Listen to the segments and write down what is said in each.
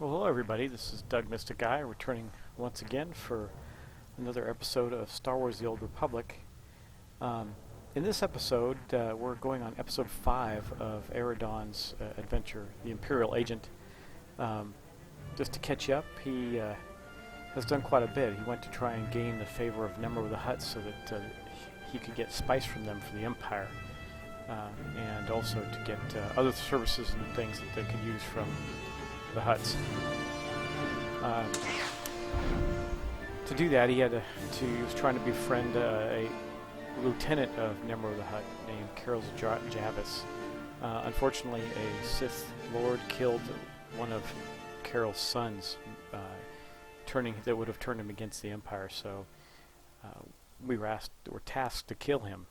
Well, hello everybody. This is Doug Mystic Guy, returning once again for another episode of Star Wars: The Old Republic. In this episode, we're going on episode 5 of Aredon's adventure, the Imperial Agent. Just to catch you up, he has done quite a bit. He went to try and gain the favor of Nemro the Hutt so that he could get spice from them for the Empire, and also to get other services and things that they could use from the Hutts. To do that, he was trying to befriend a lieutenant of Nemro the Hutt named Carol Javis. Unfortunately, a Sith Lord killed one of Carol's sons, that would have turned him against the Empire. So we were tasked to kill him.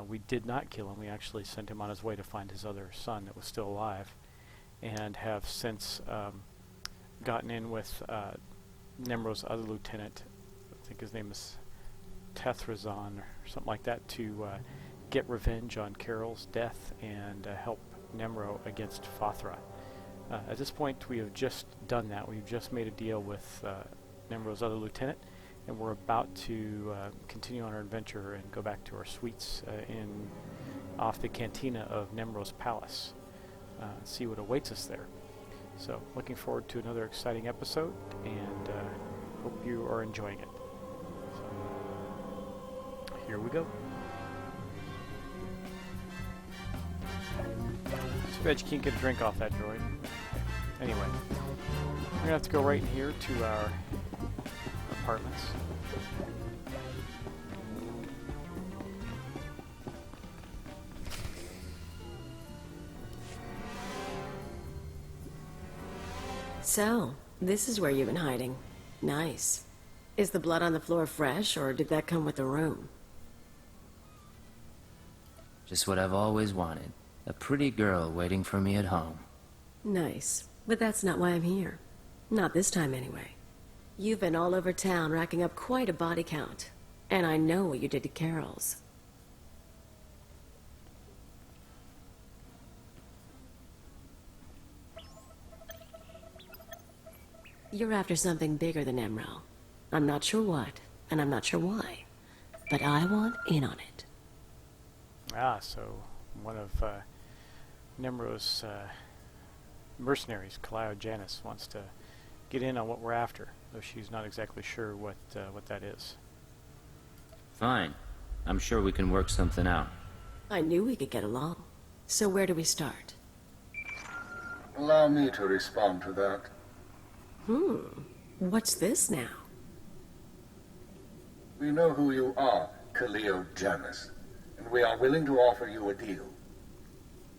We did not kill him. We actually sent him on his way to find his other son that was still alive, and have since gotten in with Nemro's other lieutenant, I think his name is Tethrazon or something like that, to get revenge on Carol's death and help Nemro against Fothra. At this point, we have just done that. We've just made a deal with Nemro's other lieutenant, and we're about to continue on our adventure and go back to our suites off the cantina of Nemro's palace. See what awaits us there. So, looking forward to another exciting episode, and hope you are enjoying it. So, here we go. Too bad you can't get a drink off that droid. Anyway, we're going to have to go right in here to our apartments. So, this is where you've been hiding. Nice. Is the blood on the floor fresh, or did that come with the room? Just what I've always wanted. A pretty girl waiting for me at home. Nice. But that's not why I'm here. Not this time, anyway. You've been all over town racking up quite a body count. And I know what you did to Carol's. You're after something bigger than Emerald. I'm not sure what, and I'm not sure why. But I want in on it. So one of Nemro's mercenaries, Kalio Janis, wants to get in on what we're after, though she's not exactly sure what that is. Fine. I'm sure we can work something out. I knew we could get along. So where do we start? Allow me to respond to that. What's this now? We know who you are, Kalio Janis, and we are willing to offer you a deal.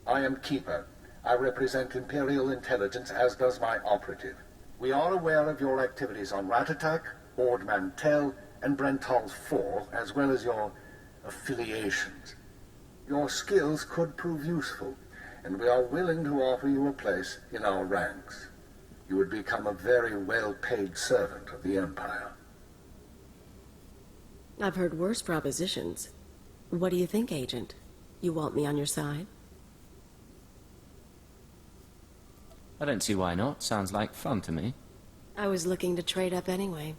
I am Keeper. I represent Imperial intelligence, as does my operative. We are aware of your activities on Ratatak, Ord Mantell, and Brental's Fall, as well as your affiliations. Your skills could prove useful, and we are willing to offer you a place in our ranks. You would become a very well-paid servant of the Empire. I've heard worse propositions. What do you think, Agent? You want me on your side? I don't see why not. Sounds like fun to me. I was looking to trade up anyway.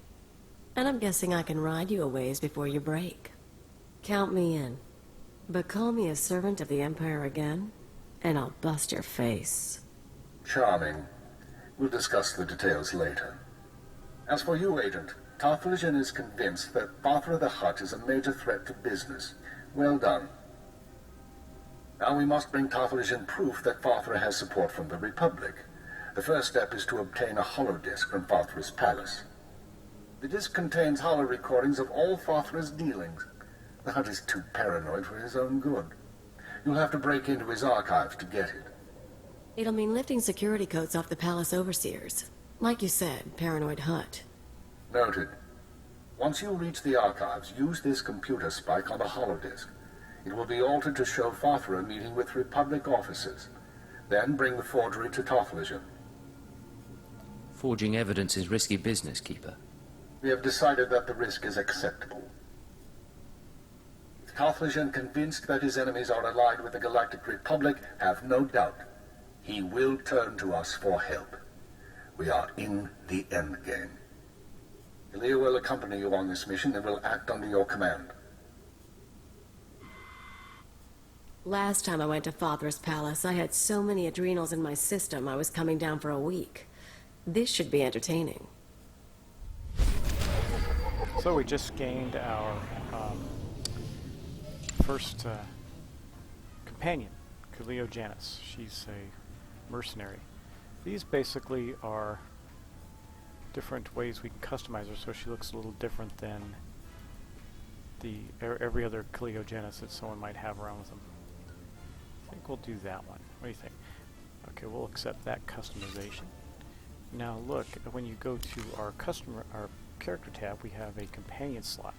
And I'm guessing I can ride you a ways before you break. Count me in. But call me a servant of the Empire again, and I'll bust your face. Charming. We'll discuss the details later. As for you, Agent, Tarthalion is convinced that Fothra the Hutt is a major threat to business. Well done. Now we must bring Tarthalion proof that Fothra has support from the Republic. The first step is to obtain a holodisk from Fothra's palace. The disk contains holo recordings of all Fothra's dealings. The Hutt is too paranoid for his own good. You'll have to break into his archives to get it. It'll mean lifting security coats off the palace overseers. Like you said, paranoid Hutt. Noted. Once you reach the archives, use this computer spike on the holodisk. It will be altered to show Fothra meeting with Republic officers. Then bring the forgery to Tarthalion. Forging evidence is risky business, Keeper. We have decided that the risk is acceptable. With Tarthalion convinced that his enemies are allied with the Galactic Republic, have no doubt. He will turn to us for help. We are in the endgame. Leo will accompany you on this mission and will act under your command. Last time I went to Father's Palace, I had so many adrenals in my system I was coming down for a week. This should be entertaining. So we just gained our first companion, Kaleo Janice. She's a mercenary. These basically are different ways we can customize her so she looks a little different than the every other Kaleo Janice that someone might have around with them. I think we'll do that one. What do you think? Okay, we'll accept that customization. Now look, when you go to our character tab, we have a companion slot.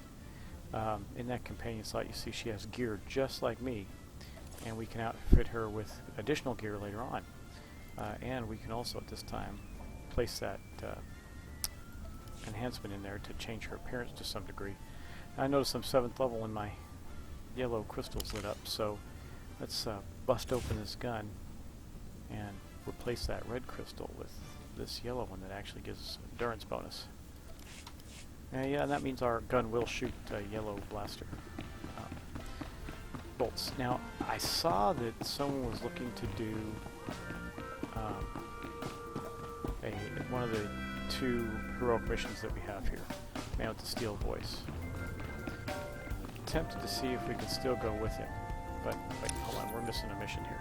In that companion slot, you see she has gear just like me, and we can outfit her with additional gear later on. And we can also, at this time, place that enhancement in there to change her appearance to some degree. Now, I notice I'm 7th level and my yellow crystals lit up, so let's bust open this gun and replace that red crystal with this yellow one that actually gives us an endurance bonus. Yeah, and that means our gun will shoot yellow blaster bolts. Now, I saw that someone was looking to do one of the 2 heroic missions that we have here, Man with the Steel Voice. Tempted to see if we can still go with him, but wait, hold on, we're missing a mission here.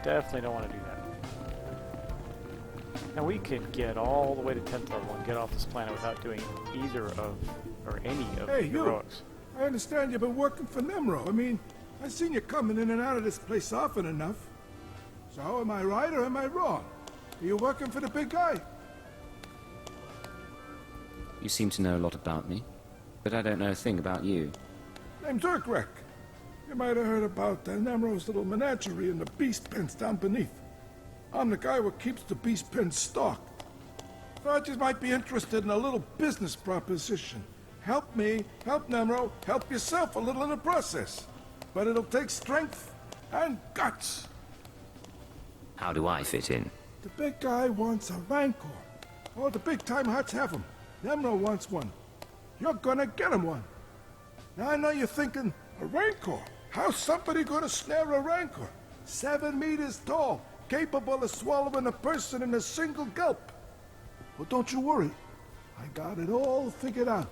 Definitely don't want to do that. Now we could get all the way to 10th level and get off this planet without doing either of, or any of the heroics. I understand you've been working for Nemro. I mean, I've seen you coming in and out of this place often enough. So, am I right or am I wrong? Are you working for the big guy? You seem to know a lot about me, but I don't know a thing about you. Name's Urkrek. You might have heard about Nemro's little menagerie and the beast pens down beneath. I'm the guy who keeps the beast pens stocked. Thought you might be interested in a little business proposition. Help me, help Nemro, help yourself a little in the process. But it'll take strength and guts. How do I fit in? The big guy wants a rancor. All the big-time huts have them. Nemro wants one. You're gonna get him one. Now I know you're thinking, a rancor? How's somebody gonna snare a rancor? 7 meters tall, capable of swallowing a person in a single gulp. Well, don't you worry. I got it all figured out.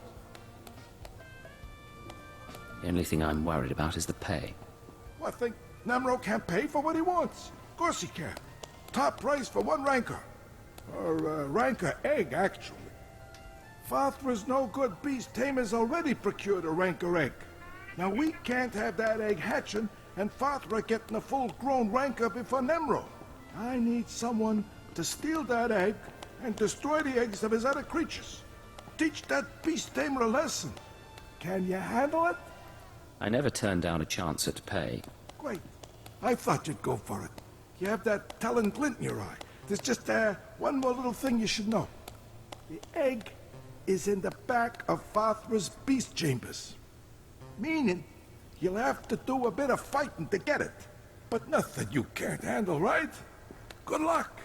The only thing I'm worried about is the pay. What, think Nemro can't pay for what he wants? Of course he can. Top price for 1 rancor. Or a rancor egg, actually. Fathra's no-good beast tamers already procured a rancor egg. Now we can't have that egg hatching and Fathra getting a full-grown rancor before Nemro. I need someone to steal that egg and destroy the eggs of his other creatures. Teach that beast tamer a lesson. Can you handle it? I never turned down a chance at pay. Great. I thought you'd go for it. You have that telling glint in your eye. There's just one more little thing you should know. The egg is in the back of Fathra's beast chambers. Meaning, you'll have to do a bit of fighting to get it. But nothing you can't handle, right? Good luck.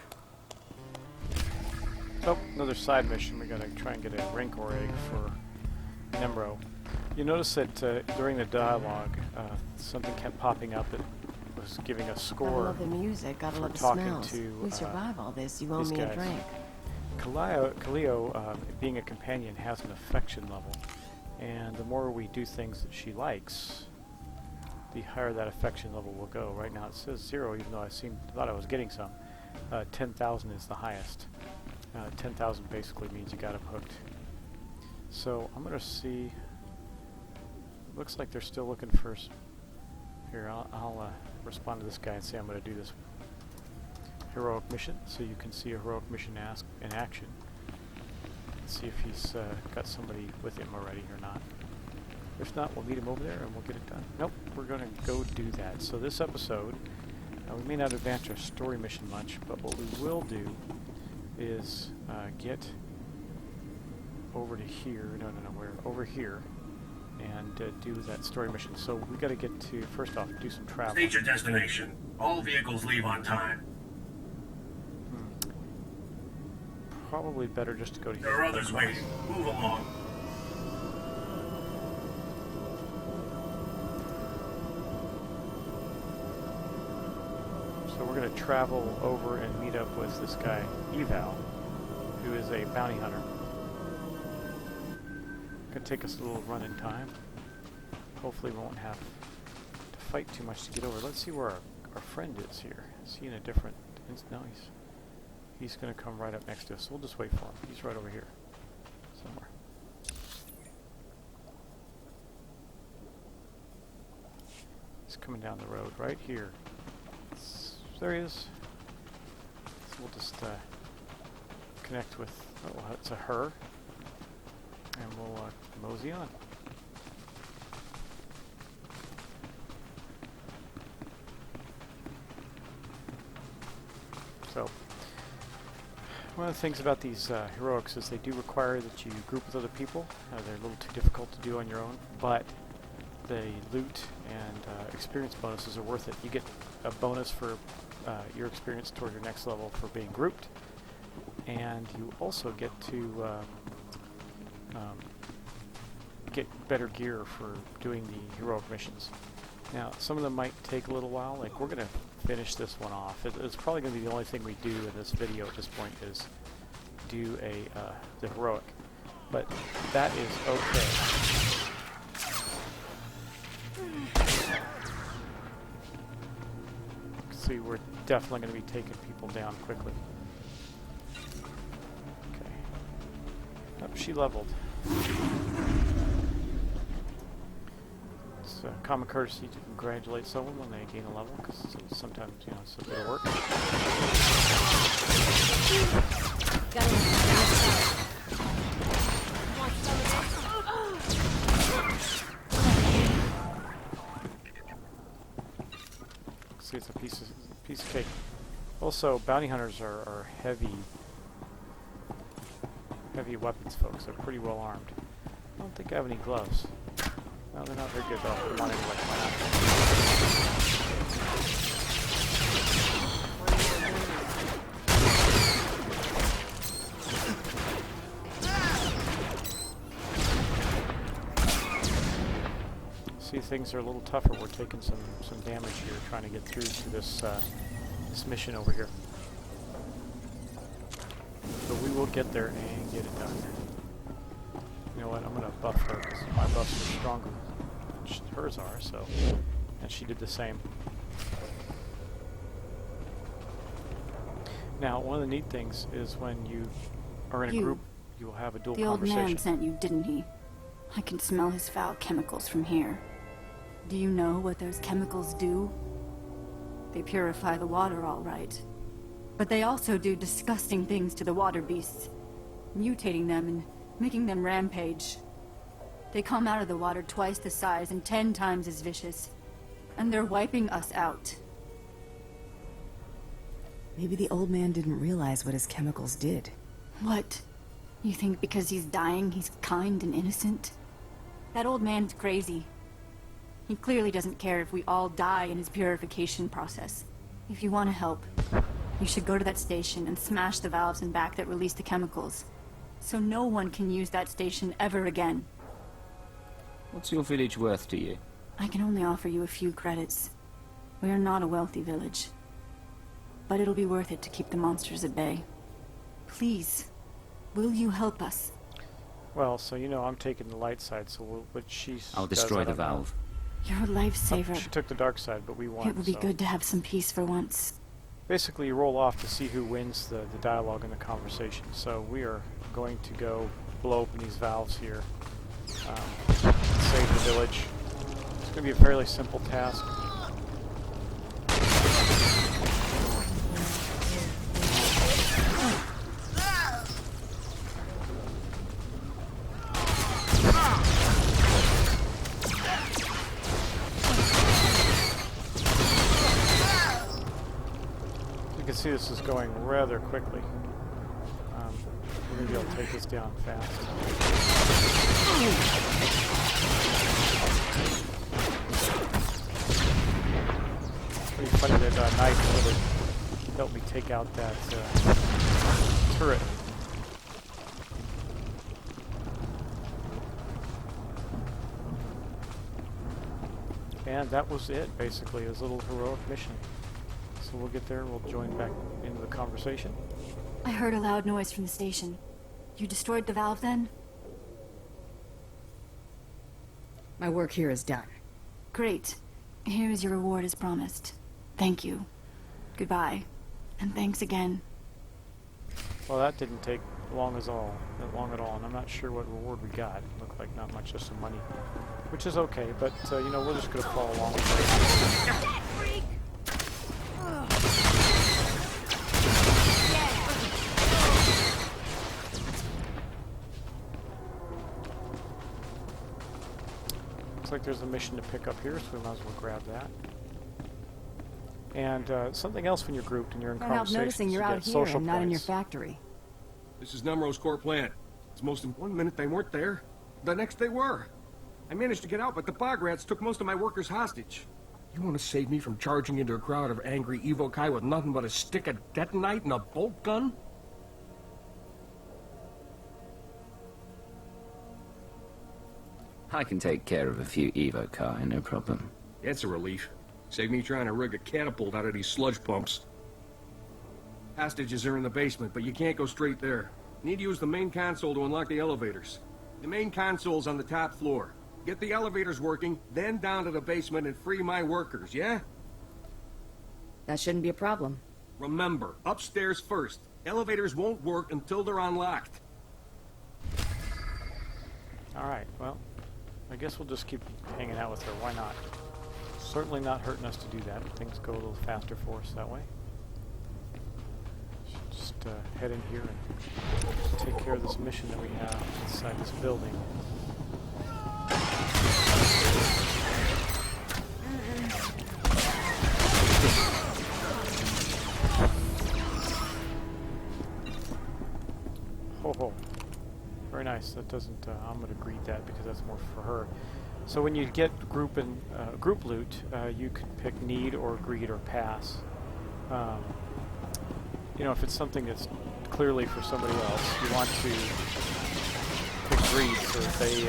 Oh, another side mission. We gotta try and get a rancor egg for Nemro. You notice that during the dialogue, something kept popping up that was giving a Gotta score love the music, gotta for love the talking smells. to We survive all this, you owe these me a guys. drink. Kaleo, being a companion, has an affection level, and the more we do things that she likes, the higher that affection level will go. Right now it says 0, even though I thought I was getting some. 10,000 is the highest. 10,000 basically means you got him hooked. So I'm gonna see. Looks like they're still looking for. Here, I'll respond to this guy and say I'm gonna do this heroic mission, so you can see a heroic mission in action. See if he's got somebody with him already or not. If not, we'll meet him over there and we'll get it done. Nope, we're going to go do that. So this episode, we may not advance our story mission much, but what we will do is get over to here. No, we're over here and do that story mission. So we got to get to, first off, do some travel. State your destination. All vehicles leave on time. probably better just to go to There are others waiting. Move along. So we're going to travel over and meet up with this guy, Eval, who is a bounty hunter. Going to take us a little run in time. Hopefully we won't have to fight too much to get over. Let's see where our friend is here. Is he in a different... No, he's going to come right up next to us. So we'll just wait for him. He's right over here somewhere. He's coming down the road right here. There he is. So we'll just connect with... Oh, it's a her. And we'll mosey on. So, one of the things about these heroics is they do require that you group with other people. They're a little too difficult to do on your own, but the loot and experience bonuses are worth it. You get a bonus for your experience toward your next level for being grouped, and you also get to get better gear for doing the heroic missions. Now, some of them might take a little while. Like, we're going to finish this one off. It's probably going to be the only thing we do in this video at this point is do the heroic. But that is okay. See, we're definitely going to be taking people down quickly. Okay. Oh, she leveled. It's common courtesy to congratulate someone when they gain a level, because sometimes, you know, it's a bit of work. See, it's a piece of cake. Also, bounty hunters are heavy weapons, folks. They're pretty well armed. I don't think I have any gloves. No, they're not very good though. Come on anyway, why not? See, things are a little tougher. We're taking some damage here, trying to get through to this this mission over here. But we will get there and get it done. You know what? I'm going to buff her because my buffs are stronger than hers are. So, and she did the same. Now, one of the neat things is when you are in a group, you will have a dual conversation. The old man sent you, didn't he? I can smell his foul chemicals from here. Do you know what those chemicals do? They purify the water, all right. But they also do disgusting things to the water beasts, mutating them and making them rampage. They come out of the water twice the size and 10 times as vicious. And they're wiping us out. Maybe the old man didn't realize what his chemicals did. What? You think because he's dying, he's kind and innocent? That old man's crazy. He clearly doesn't care if we all die in his purification process. If you want to help, you should go to that station and smash the valves in back that release the chemicals. So no one can use that station ever again. What's your village worth to you? I can only offer you a few credits. We are not a wealthy village. But it'll be worth it to keep the monsters at bay. Please, will you help us? Well, so you know I'm taking the light side, so what I'll destroy the valve. You're a lifesaver. She took the dark side, but we won. It would be good to have some peace for once. Basically, you roll off to see who wins the dialogue and the conversation. So we are going to go blow open these valves here, save the village. It's going to be a fairly simple task. You can see this is going rather quickly. We're going to be able to take this down fast. Pretty funny that knife would have helped me take out that turret And that was it, basically, his little heroic mission. So we'll get there, we'll join back into the conversation. I heard a loud noise from the station. You destroyed the valve then? My work here is done. Great. Here's your reward as promised. Thank you. Goodbye. And thanks again. Well, that didn't take long at all, and I'm not sure what reward we got. It looked like not much, just some money, which is okay, but, you know, we're just going to follow along with it. Looks like there's a mission to pick up here, so we might as well grab that. And something else when you're grouped and you're in Can't help conversations, noticing you're you out get here social and not in your points. factory. This is Nemro's core plant. It's most important. 1 minute they weren't there. The next they were. I managed to get out, but the bog rats took most of my workers hostage. You want to save me from charging into a crowd of angry evokai with nothing but a stick of detonite and a bolt gun? I can take care of a few evokai, no problem. It's a relief. Save me trying to rig a catapult out of these sludge pumps. Hostages are in the basement, but you can't go straight there. Need to use the main console to unlock the elevators. The main console's on the top floor. Get the elevators working, then down to the basement and free my workers, yeah? That shouldn't be a problem. Remember, upstairs first. Elevators won't work until they're unlocked. Alright, well, I guess we'll just keep hanging out with her. Why not? Certainly not hurting us to do that. Things go a little faster for us that way. Should just head in here and take care of this mission that we have inside this building. Ho ho. Very nice. That doesn't, I'm going to greet that because that's more for her. So when you get group loot, you can pick need or greed or pass. You know, if it's something that's clearly for somebody else, you want to pick greed so that they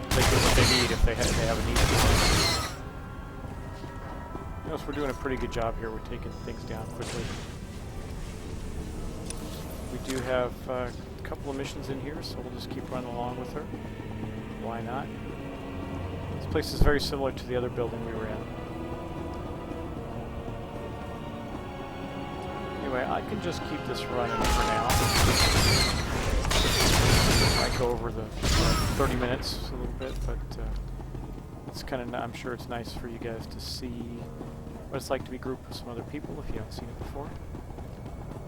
get what they need if they have a need for it. Notice we're doing a pretty good job here. We're taking things down quickly. We do have a couple of missions in here, so we'll just keep running along with her. Why not? This place is very similar to the other building we were in. Anyway, I can just keep this running for now. Might go over the 30 minutes a little bit, but it's kind of, I'm sure it's nice for you guys to see what it's like to be grouped with some other people if you haven't seen it before.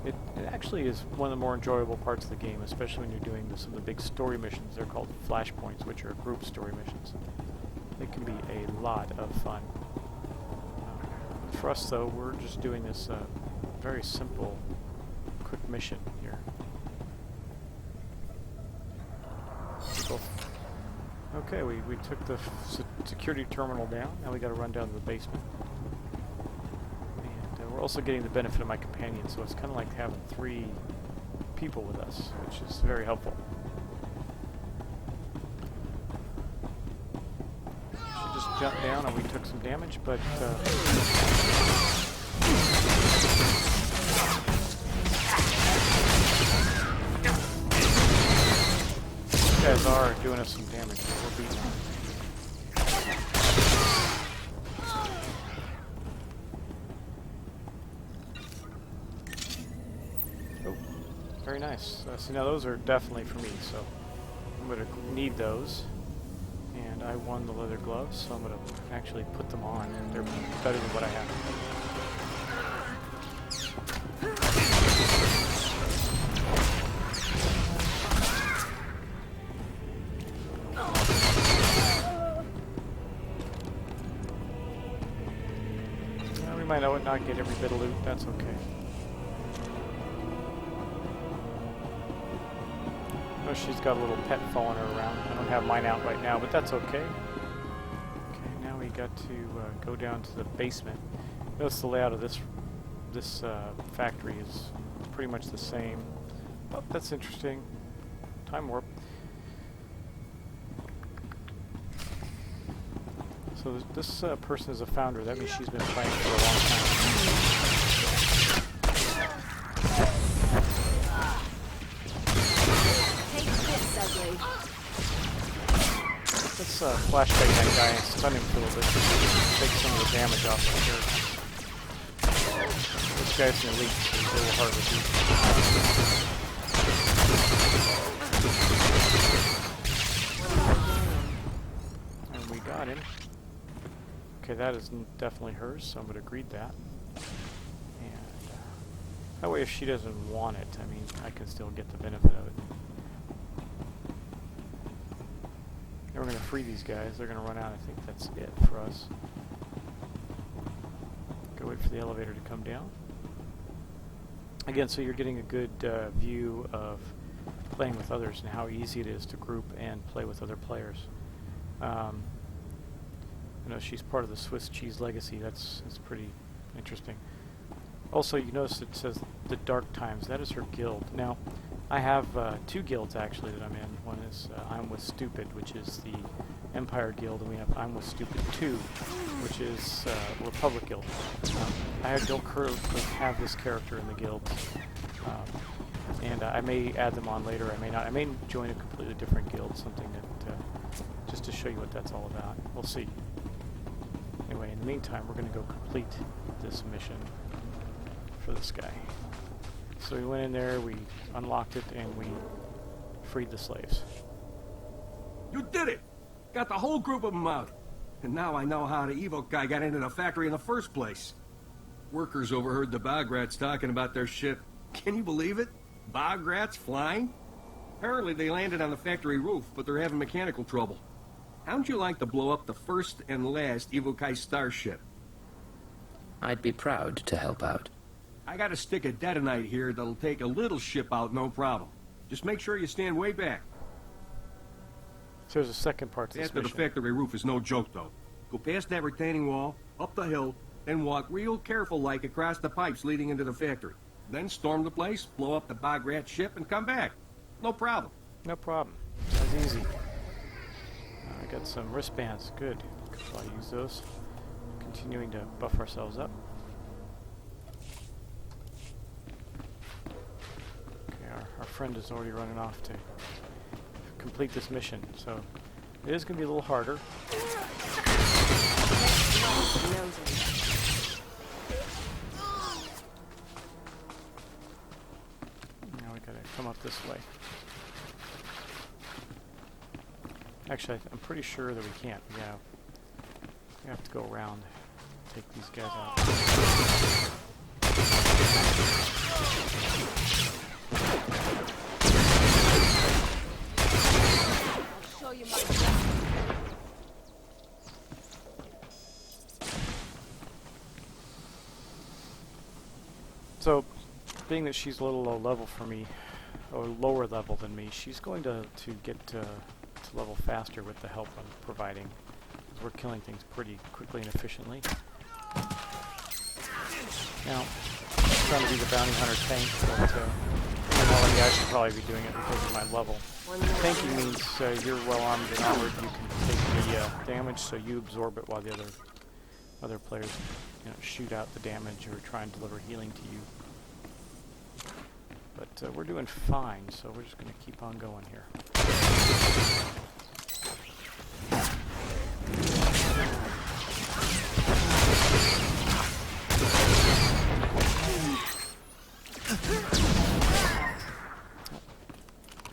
It actually is one of the more enjoyable parts of the game, especially when you're doing some of the big story missions. They're called flashpoints, which are group story missions. It can be a lot of fun. For us, though, we're just doing this very simple, quick mission here. Okay, we took the security terminal down. Now we got to run down to the basement. We're also getting the benefit of my companion, so it's kind of like having 3 people with us, which is very helpful. Should just jump down, and we took some damage, but these guys are doing us some damage. We're beating them. Very nice. So now those are definitely for me, so I'm going to need those. And I won the leather gloves, so I'm going to actually put them on. They're better than what I have. We might not get every bit of loot. That's okay. She's got a little pet following her around. I don't have mine out right now, but that's okay. Okay, now we got to go down to the basement. Notice the layout of this factory is pretty much the same. Oh, that's interesting. Time warp. So this person is a founder. That means she's been playing for a long time. Let's flashbang that guy and stun him for a little bit. Take some of the damage off the character. This guy's an elite, so he's a little hard to beat. And we got him. Okay, that is definitely hers, so I'm going to greet that. And that way if she doesn't want it, I mean, I can still get the benefit of it. And we're going to free these guys. They're going to run out. I think that's it for us. Go wait for the elevator to come down. Again, so you're getting a good view of playing with others and how easy it is to group and play with other players. You know, she's part of the Swiss cheese legacy. It's pretty interesting. Also, you notice it says the Dark Times. That is her guild. Now, I have 2 guilds actually that I'm in. One is I'm with Stupid, which is the Empire Guild, and we have I'm with Stupid 2, which is Republic Guild. I don't currently have this character in the guild, and I may add them on later. I may not. I may join a completely different guild, something that just to show you what that's all about. We'll see. Anyway, in the meantime, we're going to go complete this mission for this guy. So we went in there, we unlocked it, and we freed the slaves. You did it! Got the whole group of them out. And now I know how the Evo guy got into the factory in the first place. Workers overheard the bog rats talking about their ship. Can you believe it? Bog rats flying? Apparently they landed on the factory roof, but they're having mechanical trouble. How'd you like to blow up the first and last Evokai starship? I'd be proud to help out. I got a stick of detonite here that'll take a little ship out, no problem. Just make sure you stand way back. So there's a second part to this After the mission. factory roof is no joke, though. Go past that retaining wall, up the hill, then walk real careful-like across the pipes leading into the factory. Then storm the place, blow up the bog rat ship, and come back. No problem. No problem. Sounds easy. I got some wristbands. Good. I'll use those. Continuing to buff ourselves up. Okay, our friend is already running off to complete this mission, so it is going to be a little harder. Now we gotta come up this way. Actually, I'm pretty sure that we can't. We have to go around, take these guys out. I'll show you my. So, being that she's a little low level for me, or lower level than me, she's going to get to level faster with the help I'm providing. Because we're killing things pretty quickly and efficiently. Now, I'm trying to be the bounty hunter tank, but in reality I should probably be doing it because of my level. Tanking means you're well armed and armored, you can take the damage, so you absorb it while the other players shoot out the damage or try and deliver healing to you. But we're doing fine, so we're just going to keep on going here.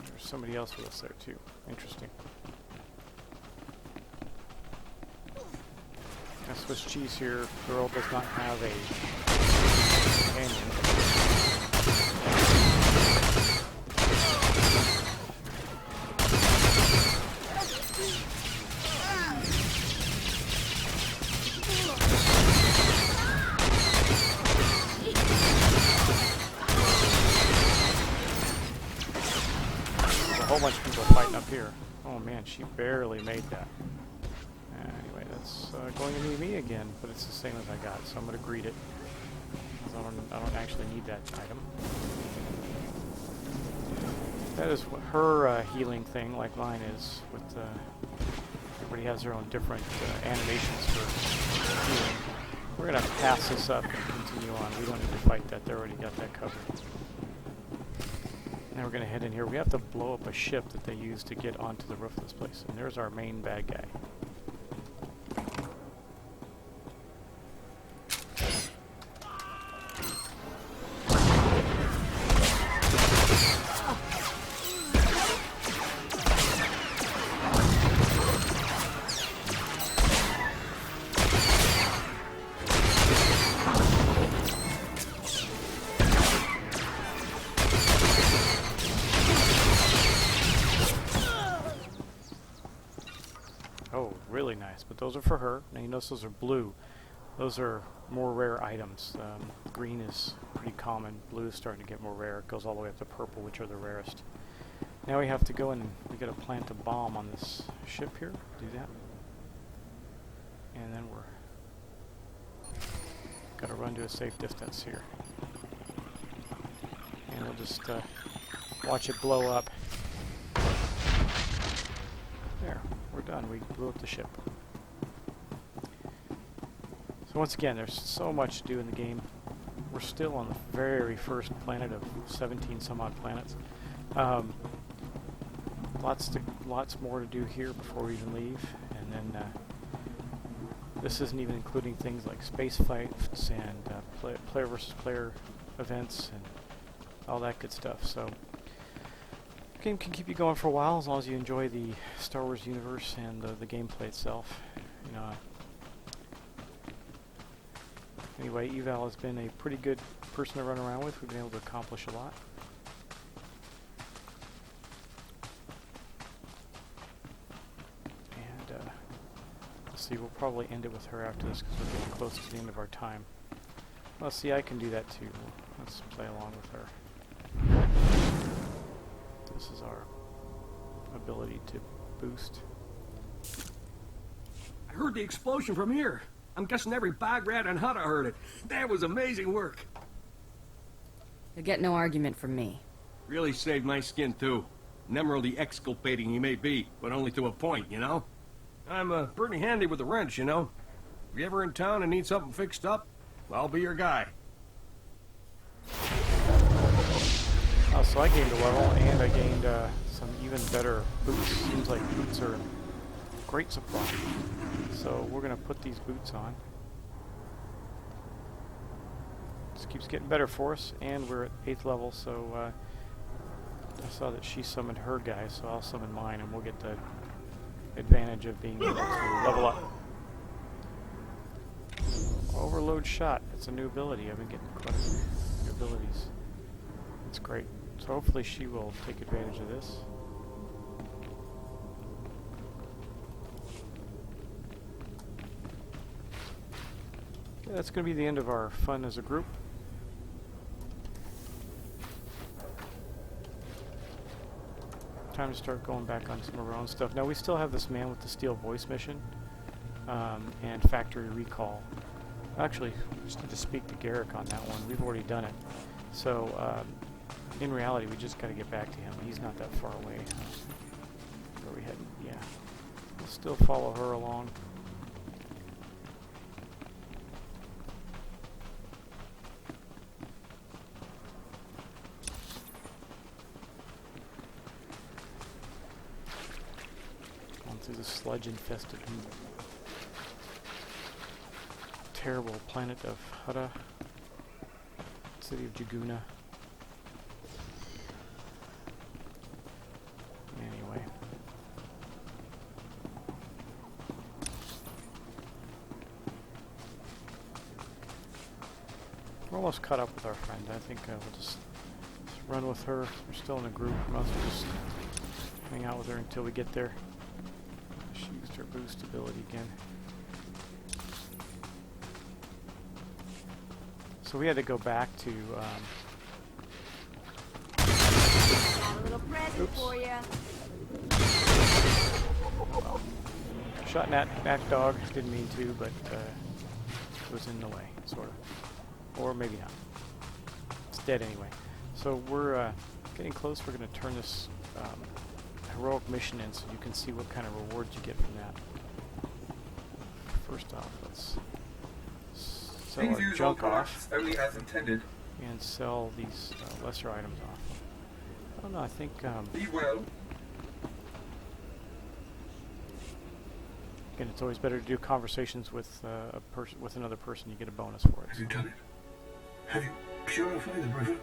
There's somebody else with us there too. Interesting. Now Swiss cheese here. Girl does not have a companion. A whole bunch of people fighting up here. Oh man, she barely made that. Anyway, that's going to be me again, but it's the same as I got, so I'm going to greet it. I don't actually need that item. That is what her healing thing, like mine is, with Everybody has their own different animations for healing. We're going to pass this up and continue on. We don't need to fight that. They already got that covered. Now we're going to head in here. We have to blow up a ship that they use to get onto the roof of this place. And there's our main bad guy. Oh, really nice. But those are for her. Now you notice those are blue. Those are more rare items. Green is pretty common. Blue is starting to get more rare. It goes all the way up to purple, which are the rarest. Now we have to go in and we got to plant a bomb on this ship here. Do that. And then we're got to run to a safe distance here. And we'll just watch it blow up. There. We're done. We blew up the ship. So once again, there's so much to do in the game. We're still on the very first planet of 17 some odd planets. Lots more to do here before we even leave. And then this isn't even including things like space fights and player versus player events and all that good stuff. So the game can keep you going for a while as long as you enjoy the Star Wars universe and the gameplay itself. You know. Anyway, Eval has been a pretty good person to run around with. We've been able to accomplish a lot. And let's see, we'll probably end it with her after this because we're getting close to the end of our time. Well, see, I can do that too. Let's play along with her. This is our ability to boost. I heard the explosion from here. I'm guessing every bog rat and Hutta heard it. That was amazing work. You'll get no argument from me. Really saved my skin, too. Nemerally exculpating he may be, but only to a point, you know? I'm pretty handy with a wrench, you know? If you're ever in town and need something fixed up, I'll be your guy. Oh, so I gained a level, and I gained some even better boots. Seems like boots are great supply. So we're going to put these boots on. This keeps getting better for us, and we're at 8th level, so I saw that she summoned her guy, so I'll summon mine, and we'll get the advantage of being able to level up. Overload shot. It's a new ability. I've been getting quite a few new abilities. It's great. So hopefully she will take advantage of this. Okay, that's going to be the end of our fun as a group. Time to start going back on some of our own stuff. Now we still have this man with the steel voice mission and factory recall. Actually, we just need to speak to Garrick on that one. We've already done it. So in reality, we just got to get back to him. He's not that far away. Where are we heading? Yeah. We'll still follow her along. On through the sludge-infested, terrible planet of Hutta, city of Jaguna. Anyway. We're almost caught up with our friend. I think we'll just run with her. We're still in a group. We might as well just hang out with her until we get there. She used her boost ability again. So we had to go back to Got a little present for you. shot Knack Dog. Didn't mean to, but it was in the way, sort of. Or maybe not. It's dead anyway. So we're getting close. We're going to turn this heroic mission in so you can see what kind of rewards you get from that. first off, let's sell our junk off only as intended. and sell these lesser items off. I don't know, I think Be well. again, it's always better to do conversations with with another person. You get a bonus for it. Have you done it? Have you purified the river?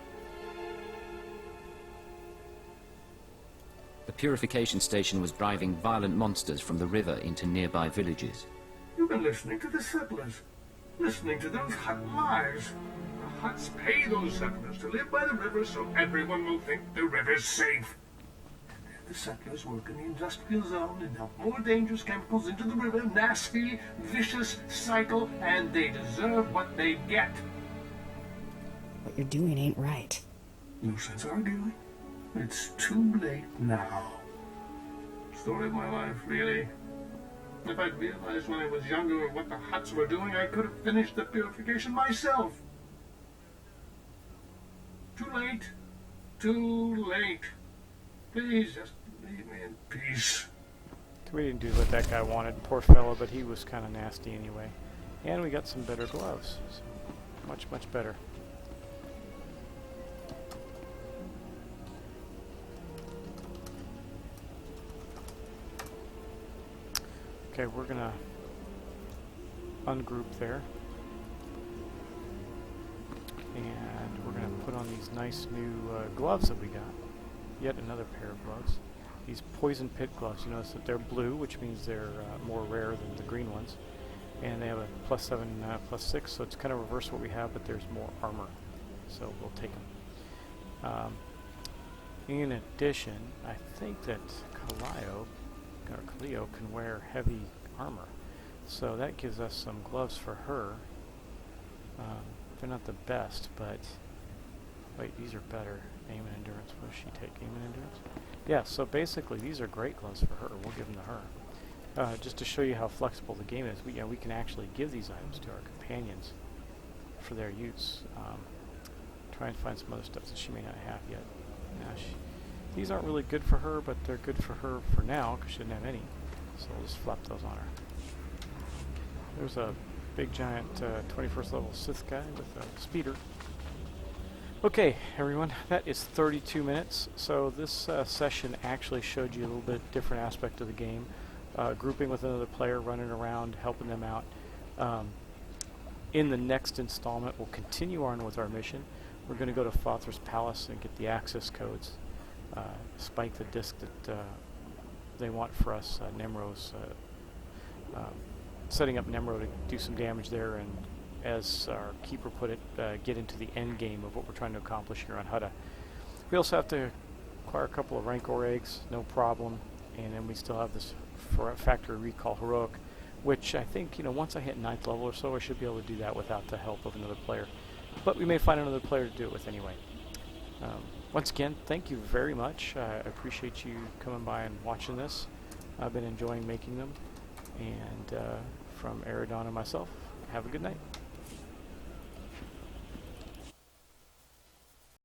The purification station was driving violent monsters from the river into nearby villages. You've been listening to the settlers. Listening to those hut lies. The huts pay those settlers to live by the river so everyone will think the river's safe. And then the settlers work in the industrial zone and dump more dangerous chemicals into the river. Nasty, vicious cycle, and they deserve what they get. What you're doing ain't right. No sense arguing. It's too late now. Story of my life, really. If I'd realized when I was younger what the huts were doing, I could have finished the purification myself. Too late. Too late. Please, just leave me in peace. We didn't do what that guy wanted, poor fellow, but he was kind of nasty anyway. And we got some better gloves. So much, much better. Okay, we're gonna ungroup there. And we're gonna put on these nice new gloves that we got. Yet another pair of gloves. These poison pit gloves, you notice that they're blue, which means they're more rare than the green ones. And they have a +7, +6, so it's kind of reverse what we have, but there's more armor. So we'll take them. In addition, I think that Cleo can wear heavy armor. So that gives us some gloves for her. They're not the best, but wait, these are better. Aim and endurance. What does she take? Aim and endurance? Yeah, so basically these are great gloves for her. We'll give them to her. Just to show you how flexible the game is, we can actually give these items to our companions for their use. Try and find some other stuff that she may not have yet. These aren't really good for her, but they're good for her for now because she didn't have any. So we'll just flop those on her. There's a big giant 21st level Sith guy with a speeder. Okay, everyone, that is 32 minutes. So this session actually showed you a little bit different aspect of the game. Grouping with another player, running around, helping them out. In the next installment, we'll continue on with our mission. We're going to go to Father's Palace and get the access codes. Spike the disc that they want for us, Nemro's, setting up Nemro to do some damage there, and as our keeper put it, get into the end game of what we're trying to accomplish here on Hutta. We also have to acquire a couple of Rancor eggs, no problem, and then we still have this factory recall heroic, which I think, once I hit 9th level or so, I should be able to do that without the help of another player. But we may find another player to do it with anyway. Once again, thank you very much. I appreciate you coming by and watching this. I've been enjoying making them. And from Aredon and myself, have a good night.